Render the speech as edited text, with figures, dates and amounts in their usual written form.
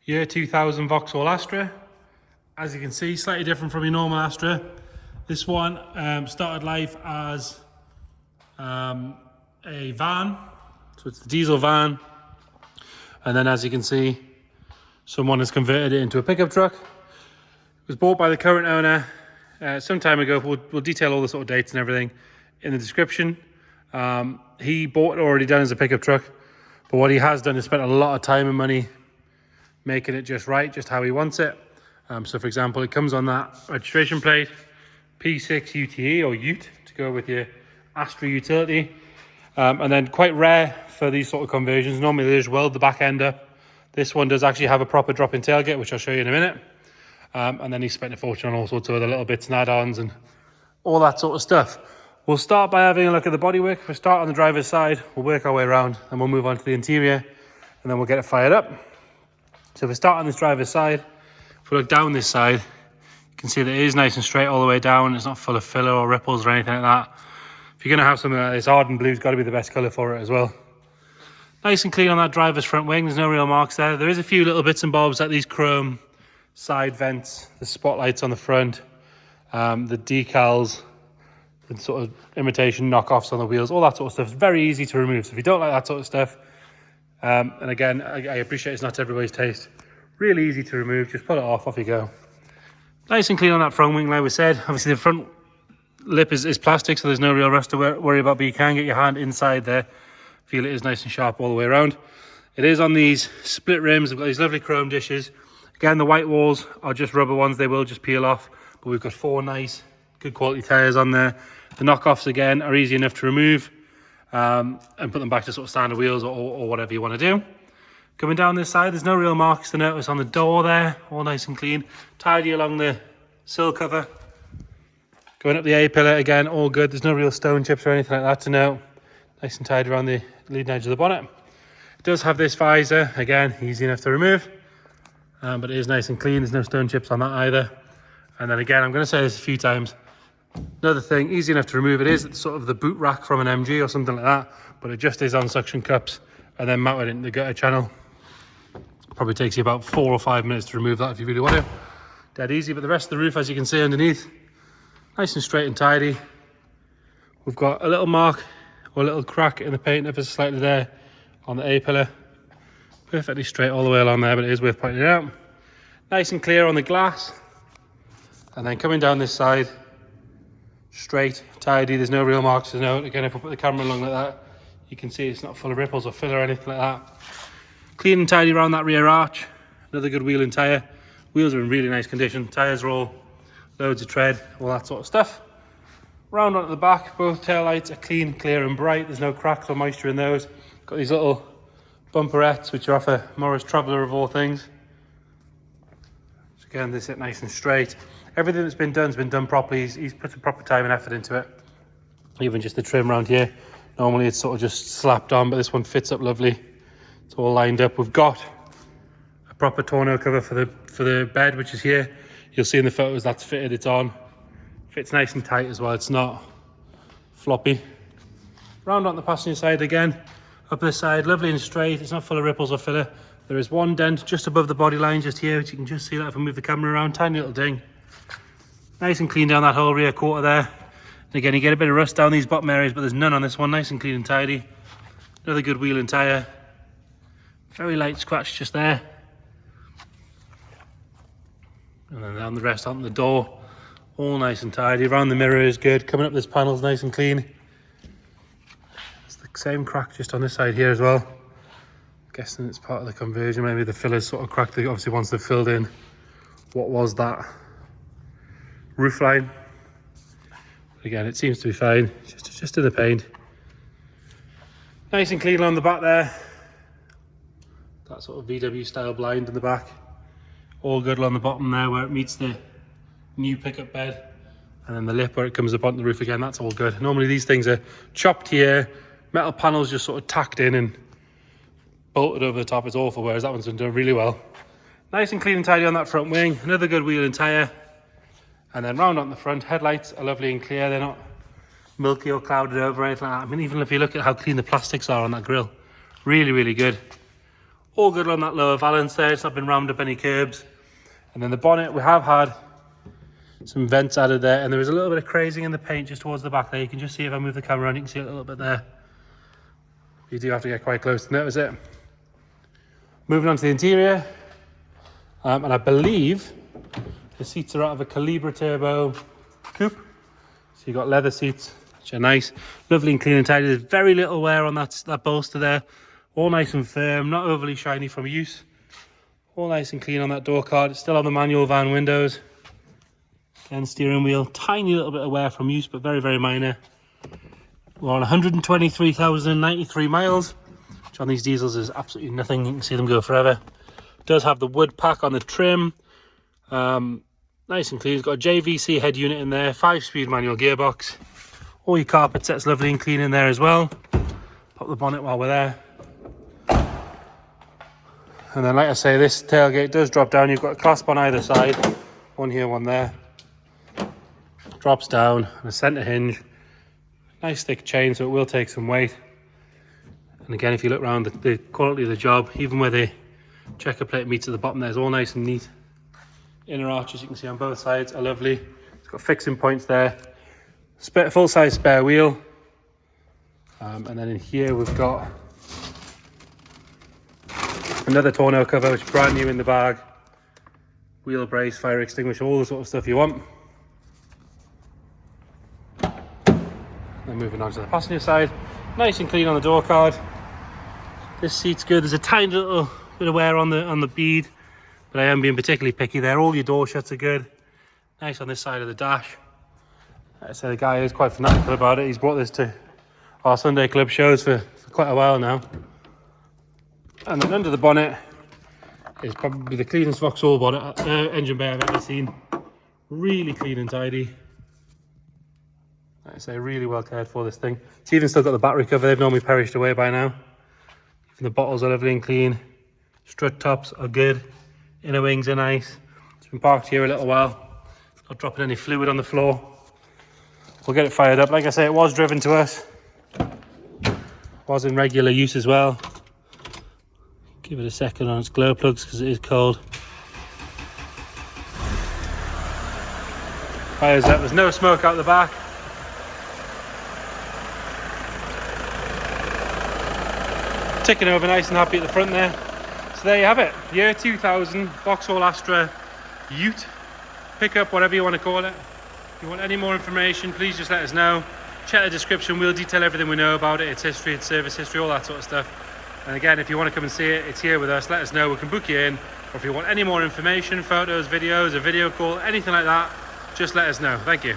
Year 2000 Vauxhall Astra. As you can see, slightly different from your normal Astra. This one started life as a van, so it's the diesel van. And then as you can see, someone has converted it into a pickup truck. It was bought by the current owner some time ago. We'll detail all the sort of dates and everything in the description. He bought it already done as a pickup truck, but what he has done is spent a lot of time and money making it just right, just how he wants it. So for example, it comes on that registration plate, P6 UTE or UTE to go with your Astra utility. And then quite rare for these sort of conversions, normally they just weld the back end up. This one does actually have a proper drop-in tailgate, which I'll show you in a minute. And then he spent a fortune on all sorts of other little bits and add-ons and all that sort of stuff. We'll start by having a look at the bodywork. If we start on the driver's side, we'll work our way around and we'll move on to the interior and then we'll get it fired up. So if we start on this driver's side, if we look down this side, you can see that it is nice and straight all the way down. It's not full of filler or ripples or anything like that. If you're going to have something like this, ardent blue's got to be the best colour for it as well. Nice and clean on that driver's front wing. There's no real marks there. There is a few little bits and bobs like these chrome side vents, the spotlights on the front, the decals, the sort of imitation knockoffs on the wheels, all that sort of stuff. It's very easy to remove. So if you don't like that sort of stuff, and again, I appreciate it's not everybody's taste. Really easy to remove. Just pull it off you go. Nice and clean on that front wing, like we said. Obviously, the front lip is plastic, so there's no real rust to worry about, but you can get your hand inside there. Feel it is nice and sharp all the way around. It is on these split rims. We've got these lovely chrome dishes. Again, the white walls are just rubber ones. They will just peel off, but we've got 4 nice, good quality tyres on there. The knockoffs, again, are easy enough to remove. And put them back to sort of standard wheels or whatever you want to do. Coming down this side, there's no real marks to notice on the door there, all nice and clean. Tidy along the sill cover. Going up the A-pillar, again, all good. There's no real stone chips or anything like that to note. Nice and tidy around the leading edge of the bonnet. It does have this visor, again, easy enough to remove. But it is nice and clean, there's no stone chips on that either. And then again, I'm going to say this a few times, another thing, easy enough to remove. It is sort of the boot rack from an MG or something like that, but it just is on suction cups and then mounted into the gutter channel. Probably takes you about 4 or 5 minutes to remove that if you really want to. Dead easy, but the rest of the roof, as you can see underneath, nice and straight and tidy. We've got a little mark or a little crack in the paint ever so slightly there on the A-pillar. Perfectly straight all the way along there, but it is worth pointing out. Nice and clear on the glass. And then coming down this side, straight, tidy, there's no real marks to note. Again, if I put the camera along like that, you can see it's not full of ripples or filler or anything like that. Clean and tidy around that rear arch. Another good wheel and tyre. Wheels are in really nice condition. Tyres are all loads of tread, all that sort of stuff. Round onto the back, both tail lights are clean, clear and bright. There's no cracks or moisture in those. Got these little bumperettes, which are off a Morris Traveller of all things. So again, they sit nice and straight. Everything that's been done has been done properly. He's put the proper time and effort into it. Even just the trim around here. Normally it's sort of just slapped on, but this one fits up lovely. It's all lined up. We've got a proper tonneau cover for the bed, which is here. You'll see in the photos that's fitted, it's on. Fits nice and tight as well, it's not floppy. Round on the passenger side again. Up this side, lovely and straight. It's not full of ripples or filler. There is one dent just above the body line, just here, which you can just see that if I move the camera around. Tiny little ding. Nice and clean down that whole rear quarter there. And again, you get a bit of rust down these bottom areas, but there's none on this one. Nice and clean and tidy. Another good wheel and tyre. Very light scratch just there. And then down the rest onto the door. All nice and tidy. Around the mirror is good. Coming up this panel's nice and clean. It's the same crack just on this side here as well. Guessing it's part of the conversion. Maybe the filler's sort of cracked. Obviously once they've filled in what was that roof line. Again, it seems to be fine. Just in the paint. Nice and clean on the back there. That sort of VW style blind in the back. All good along the bottom there where it meets the new pickup bed. And then the lip where it comes up onto the roof again, that's all good. Normally these things are chopped here, metal panels just sort of tacked in and bolted over the top. It's awful, whereas that one's been done really well. Nice and clean and tidy on that front wing. Another good wheel and tyre. And then round on the front, headlights are lovely and clear. They're not milky or clouded over or anything like that. I mean, even if you look at how clean the plastics are on that grille, really, really good. All good on that lower valance there, it's not been rammed up any curbs. And then the bonnet, we have had some vents added there, and there is a little bit of crazing in the paint just towards the back there. You can just see if I move the camera around, you can see it a little bit there. You do have to get quite close to notice it. Moving on to the interior, and I believe the seats are out of a Calibra Turbo coupe. So you've got leather seats, which are nice, lovely and clean and tidy. There's very little wear on that bolster there. All nice and firm, not overly shiny from use. All nice and clean on that door card. It's still on the manual van windows. Again, steering wheel, tiny little bit of wear from use, but very, very minor. We're on 123,093 miles, which on these diesels is absolutely nothing. You can see them go forever. It does have the wood pack on the trim. Nice and clean. It's got a JVC head unit in there, 5-speed manual gearbox. All your carpet set's lovely and clean in there as well. Pop the bonnet while we're there. And then, like I say, this tailgate does drop down. You've got a clasp on either side. One here, one there. Drops down, and a centre hinge. Nice thick chain, so it will take some weight. And again, if you look around, the quality of the job, even where the checker plate meets at the bottom there, is all nice and neat. Inner arches, you can see on both sides, are lovely. It's got fixing points there. Full-size spare wheel. And then in here we've got another tonneau cover, which is brand new in the bag. Wheel brace, fire extinguisher, all the sort of stuff you want. Then moving on to the passenger side. Nice and clean on the door card. This seat's good. There's a tiny little bit of wear on the bead, but I am being particularly picky there. All your door shuts are good. Nice on this side of the dash. Like I say, the guy is quite fanatical about it. He's brought this to our Sunday club shows for quite a while now. And then under the bonnet is probably the cleanest Vauxhall bonnet engine bay I've ever seen. Really clean and tidy. Like I say, really well cared for, this thing. It's even still got the battery cover. They've normally perished away by now. Even the bottles are lovely and clean. Strut tops are good. Inner wings are nice. It's been parked here a little while. Not dropping any fluid on the floor. We'll get it fired up. Like I say, it was driven to us. Was in regular use as well. Give it a second on its glow plugs because it is cold. Fires up. There's no smoke out the back. Ticking over nice and happy at the front there. So there you have it. Year 2000 Vauxhall Astra UTE. Pickup, whatever you want to call it. If you want any more information, please just let us know. Check the description. We'll detail everything we know about it. Its history, its service history, all that sort of stuff. And again, if you want to come and see it, it's here with us. Let us know. We can book you in. Or if you want any more information, photos, videos, a video call, anything like that, just let us know. Thank you.